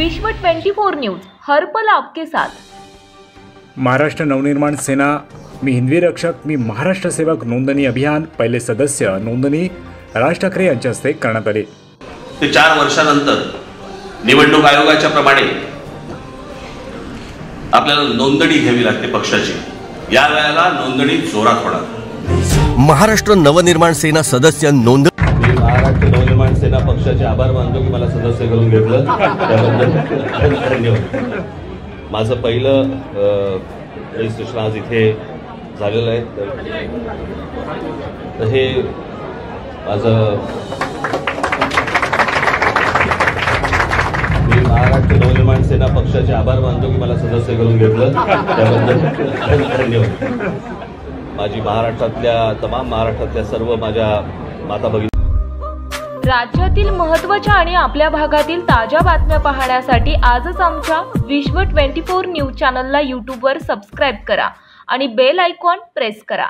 विश्व 24 न्यूज हर पल आपके साथ। महाराष्ट्र नवनिर्माण सेना मी हिंदवी रक्षक मी महाराष्ट्र सेवक नोंदणी अभियान पहिले सदस्य नोंदणी राज ठाकरे यांच्या हस्ते करण्यात आले। 4 वर्षानंतर निवडणूक आयोगाच्या प्रमाणे आपल्याला नोंदणी घ्यावी लागते पक्षाची। या वेळेला नोंदणी जोरात होणार। महाराष्ट्र नवनिर्माण सेना सदस्य नोंदणी महाराष्ट्र नवनिर्माण सेना पक्षाचे आभार मानतो की मला सदस्य करून घेतलं त्याबद्दल धन्यवाद। माझं पहिलं रजिस्ट्रेशन आज इथे झालेलं आहे, तर हे माझं महाराष्ट्र नवनिर्माण सेना पक्षाचे आभार मानतो की मला सदस्य करून घेतलं त्याबद्दल धन्यवाद। माझी महाराष्ट्रातल्या सर्व माझ्या माता भगिनी। राज्यातील महत्त्वाच्या आणि आपल्या भागातील ताज्या बातम्या पाहण्यासाठी आजच आमच्या विश्व 24 न्यूज चॅनलला YouTube वर सबस्क्राइब करा आणि बेल आयकॉन प्रेस करा।